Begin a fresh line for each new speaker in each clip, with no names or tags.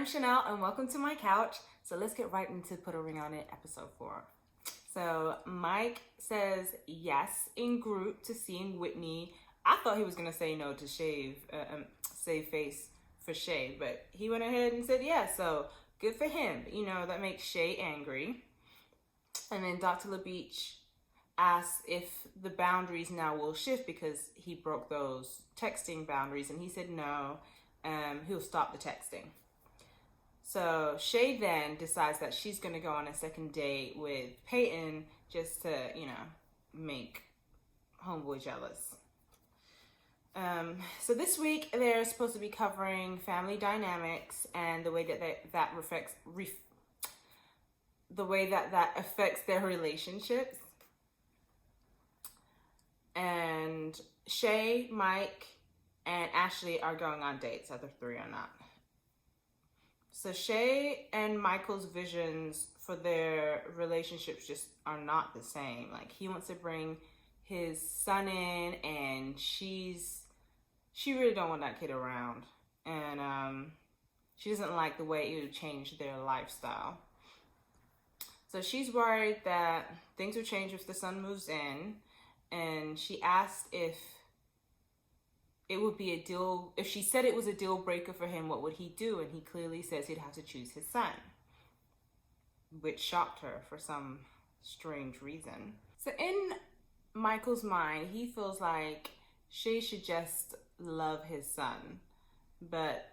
Chanel and welcome to my couch. So let's get right into Put a Ring on It, episode 4. So Mike says yes in group to seeing Whitney. I thought he was going to say no to save face for Shay, but he went ahead and said yes. So good for him. You know, that makes Shay angry. And then Dr. LaBeach asks if the boundaries now will shift because he broke those texting boundaries, and he said no, he'll stop the texting. So Shay then decides that she's going to go on a second date with Peyton just to, make homeboy jealous. So this week they're supposed to be covering family dynamics and the way that affects their relationships. And Shay, Mike, and Ashley are going on dates. Other three are not. So Shay and Michael's visions for their relationships just are not the same. Like, he wants to bring his son in, and she really don't want that kid around. And she doesn't like the way it would change their lifestyle. So she's worried that things will change if the son moves in. And she asked if it would be if she said it was a deal breaker for him, what would he do? And he clearly says he'd have to choose his son, which shocked her for some strange reason. So in Michael's mind, he feels like Shay should just love his son, but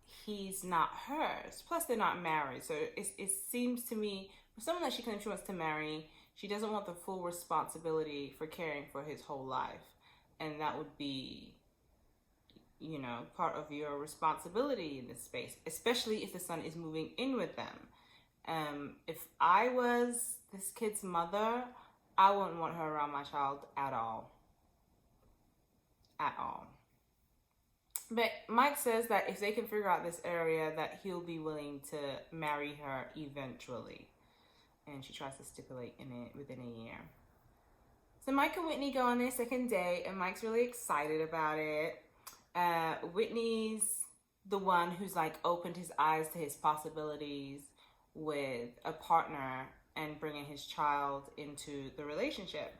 he's not hers. Plus, they're not married. So it seems to me, for someone that she claims she wants to marry, she doesn't want the full responsibility for caring for his whole life. And that would be, part of your responsibility in this space, especially if the son is moving in with them. If I was this kid's mother, I wouldn't want her around my child at all. At all. But Mike says that if they can figure out this area, that he'll be willing to marry her eventually. And she tries to stipulate within a year. So Mike and Whitney go on their second date, and Mike's really excited about it. Whitney's the one who's opened his eyes to his possibilities with a partner and bringing his child into the relationship.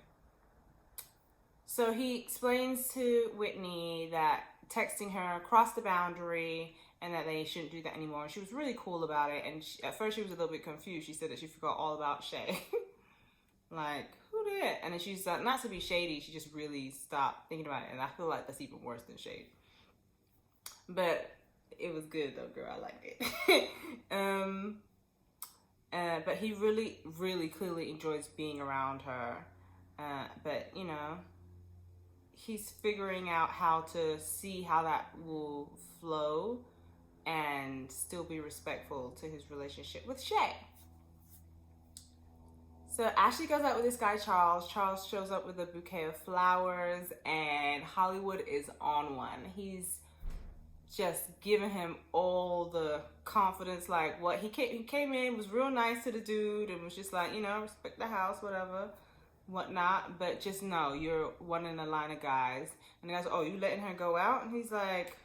So he explains to Whitney that texting her crossed the boundary and that they shouldn't do that anymore. And she was really cool about it. And at first she was a little bit confused. She said that she forgot all about Shay. Who did? And then she's not to be shady, she just really stopped thinking about it. And I feel like that's even worse than shade. But it was good though, girl. I liked it. But he really, really clearly enjoys being around her. But, he's figuring out how to see how that will flow and still be respectful to his relationship with Shay. So Ashley goes out with this guy, Charles. Charles shows up with a bouquet of flowers, and Hollywood is on one. He's just giving him all the confidence. He came in, was real nice to the dude, and was just respect the house, whatnot, but just know you're one in a line of guys. And the guy's like, oh, you letting her go out? And he's like,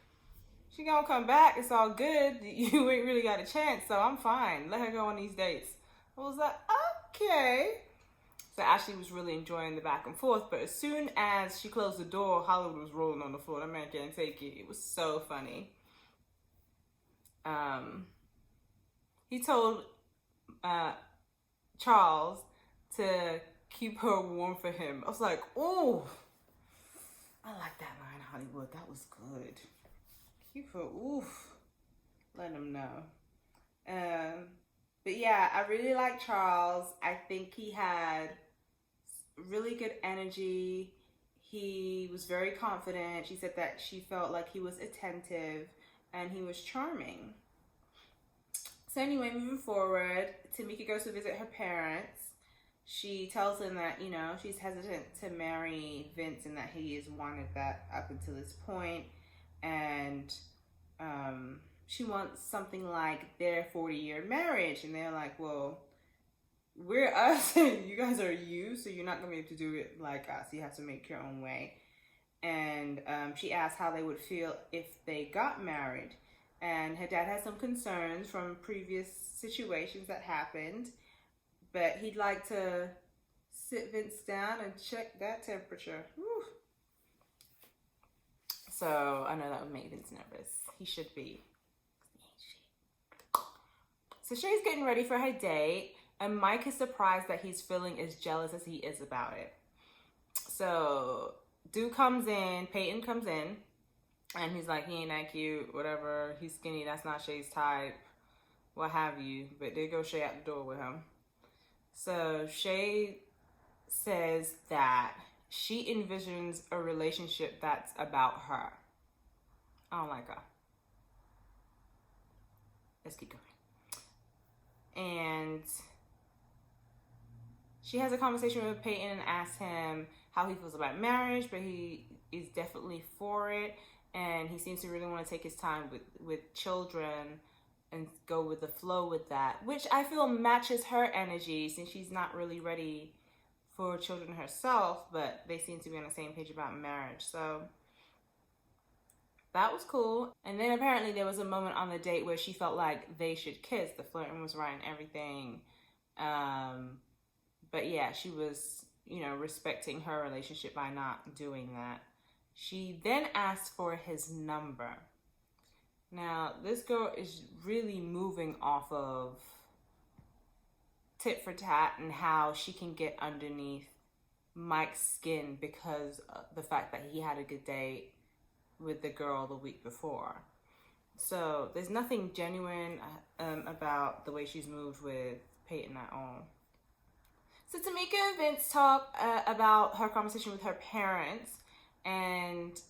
she gonna come back, it's all good. You ain't really got a chance, so I'm fine. Let her go on these dates. I was like, okay. So Ashley was really enjoying the back and forth, but as soon as she closed the door, Hollywood was rolling on the floor. That man can't take it. It was so funny. He told Charles to keep her warm for him. I was like, oh, I like that line, Hollywood. That was good. Keep her, let him know. But yeah, I really like Charles. I think he had really good energy. He was very confident. She said that she felt like he was attentive and he was charming. So anyway, moving forward, Tamika goes to visit her parents. She tells him that, she's hesitant to marry Vince and that he has wanted that up until this point. And she wants something like their 40-year marriage. And they're like, well, we're us and you guys are you, so you're not going to be able to do it like us. You have to make your own way. And she asked how they would feel if they got married. And her dad has some concerns from previous situations that happened, but he'd like to sit Vince down and check that temperature. Whew. So I know that would make Vince nervous. He should be. So Shay's getting ready for her date, and Mike is surprised that he's feeling as jealous as he is about it. So dude comes in, Peyton comes in, and he's like, he ain't that cute, whatever, he's skinny, that's not Shay's type, what have you. But there goes Shay out the door with him. So Shay says that she envisions a relationship that's about her. I don't like her. Let's keep going. And she has a conversation with Peyton and asks him how he feels about marriage, but he is definitely for it. And he seems to really want to take his time with children and go with the flow with that, which I feel matches her energy since she's not really ready for children herself, but they seem to be on the same page about marriage. So that was cool. And then apparently there was a moment on the date where she felt like they should kiss. The flirting was right and everything. But yeah, she was, respecting her relationship by not doing that. She then asked for his number. Now, this girl is really moving off of tit for tat and how she can get underneath Mike's skin because of the fact that he had a good date with the girl the week before. So there's nothing genuine about the way she's moved with Peyton at all. So Tamika and Vince talk about her conversation with her parents, and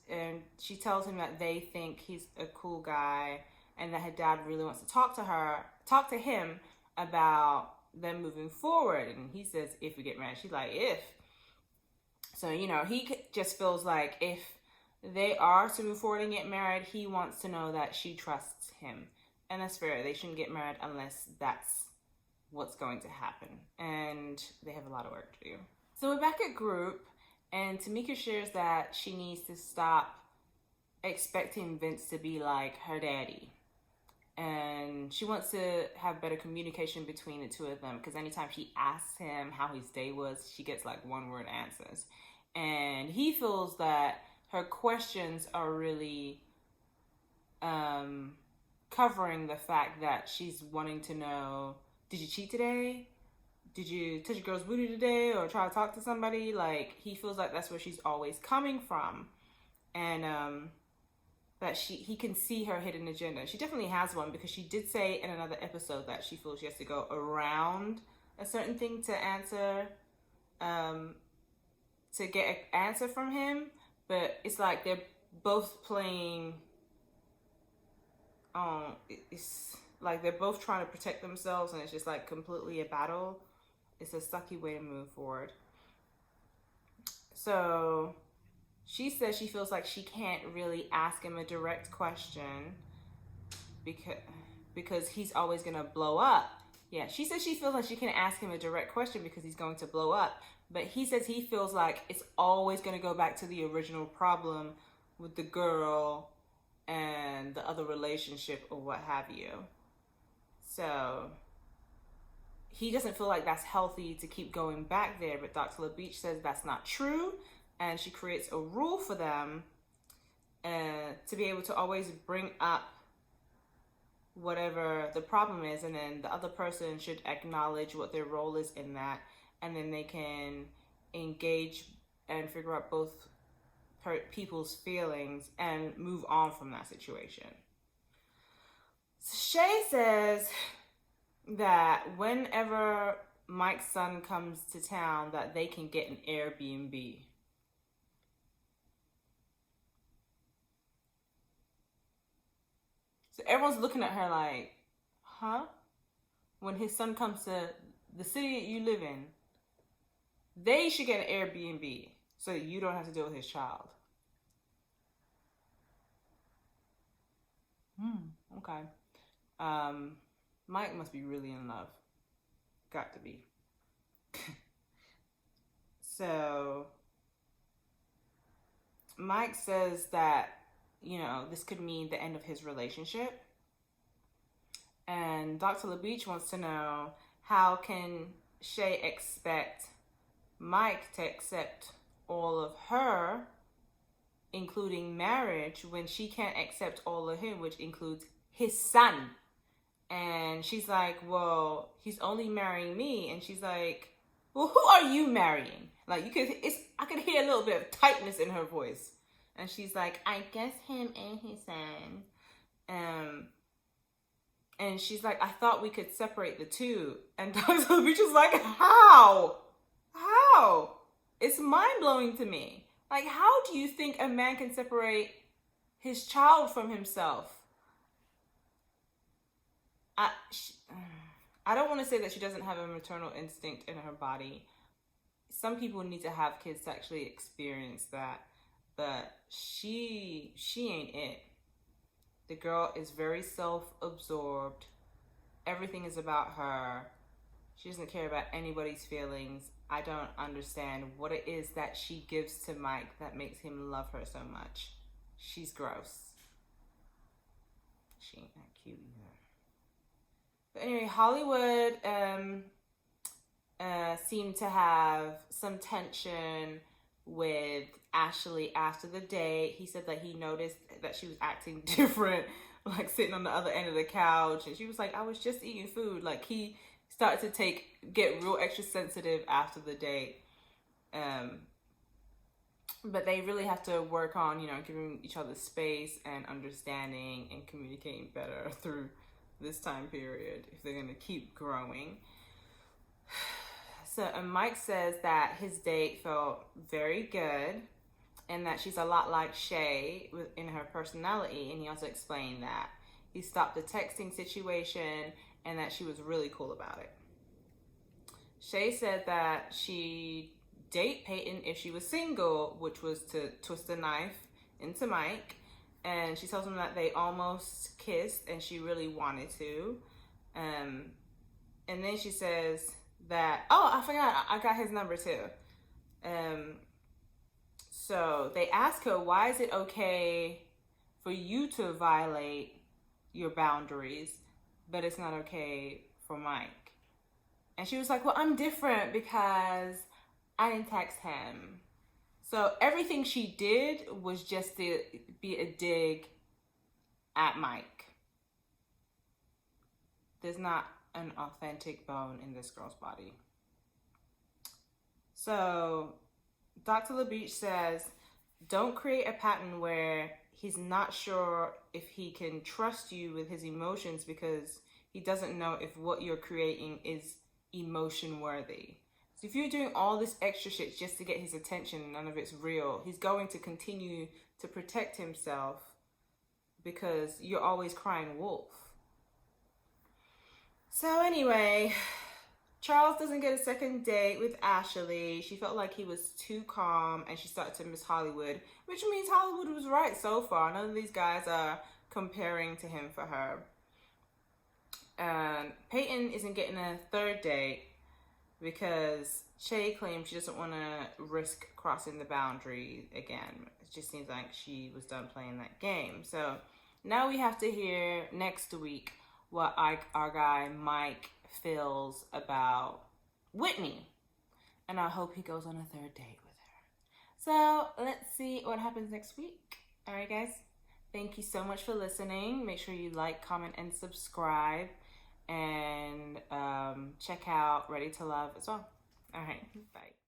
she tells him that they think he's a cool guy and that her dad really wants to talk to him about them moving forward. And he says, if we get married. She's like, if. So, he just feels like if they are to move forward and get married, he wants to know that she trusts him. And that's fair. They shouldn't get married unless that's what's going to happen. And they have a lot of work to do. So we're back at group, and Tamika shares that she needs to stop expecting Vince to be like her daddy. And she wants to have better communication between the two of them, because anytime she asks him how his day was, she gets like one-word answers. And he feels that her questions are really covering the fact that she's wanting to know, did you cheat today? Did you touch a girl's booty today or try to talk to somebody? Like, he feels like that's where she's always coming from. And that he can see her hidden agenda. She definitely has one, because she did say in another episode that she feels she has to go around a certain thing to answer, to get an answer from him. But it's like they're both playing, it's like they're both trying to protect themselves, and it's just like completely a battle. It's a sucky way to move forward. So she says she feels like she can't really ask him a direct question because he's always going to blow up. Yeah, she says she feels like she can ask him a direct question because he's going to blow up. But he says he feels like it's always going to go back to the original problem with the girl and the other relationship or what have you. So he doesn't feel like that's healthy to keep going back there. But Dr. LaBeach says that's not true. And she creates a rule for them to be able to always bring up whatever the problem is, and then the other person should acknowledge what their role is in that, and then they can engage and figure out both people's feelings and move on from that situation. Shay says that whenever Mike's son comes to town, that they can get an Airbnb. So everyone's looking at her like, huh? When his son comes to the city that you live in, they should get an Airbnb so that you don't have to deal with his child. Okay. Mike must be really in love. Got to be. So Mike says that, this could mean the end of his relationship. And Dr. LaBeach wants to know, how can Shay expect Mike to accept all of her, including marriage, when she can't accept all of him, which includes his son? And she's like, well, he's only marrying me. And she's like, well, who are you marrying? Like, I could hear a little bit of tightness in her voice. And she's like, I guess him and his son. And she's like, I thought we could separate the two. And Dr. Beach is like, how? How? It's mind-blowing to me. Like, how do you think a man can separate his child from himself? I don't want to say that she doesn't have a maternal instinct in her body. Some people need to have kids to actually experience that. But she ain't it. The girl is very self-absorbed. Everything is about her. She doesn't care about anybody's feelings. I don't understand what it is that she gives to Mike that makes him love her so much. She's gross. She ain't that cute either. But anyway, Hollywood seemed to have some tension with Ashley after the date. He said that he noticed that she was acting different, like sitting on the other end of the couch, and she was like, I was just eating food. Like, he started to get real extra sensitive after the date. But they really have to work on, giving each other space and understanding and communicating better through this time period if they're going to keep growing. So Mike says that his date felt very good and that she's a lot like Shay in her personality, and he also explained that he stopped the texting situation and that she was really cool about it. Shay said that she'd date Peyton if she was single, which was to twist a knife into Mike. And she tells him that they almost kissed and she really wanted to. And then she says that, I forgot, I got his number too. So they ask her, why is it okay for you to violate your boundaries, but it's not okay for Mike? And she was like, well, I'm different because I didn't text him. So everything she did was just to be a dig at Mike. There's not an authentic bone in this girl's body. So Dr. LaBeach says, don't create a pattern where he's not sure if he can trust you with his emotions because he doesn't know if what you're creating is emotion worthy. So if you're doing all this extra shit just to get his attention, none of it's real, he's going to continue to protect himself because you're always crying wolf. So anyway, Charles doesn't get a second date with Ashley. She felt like he was too calm and she started to miss Hollywood, which means Hollywood was right so far. None of these guys are comparing to him for her. And Peyton isn't getting a third date because Shay claims she doesn't want to risk crossing the boundary again. It just seems like she was done playing that game. So now we have to hear next week what our guy Mike feels about Whitney. And I hope he goes on a third date with her. So let's see what happens next week. All right, guys. Thank you so much for listening. Make sure you like, comment, and subscribe. And check out Ready to Love as well. All right, bye.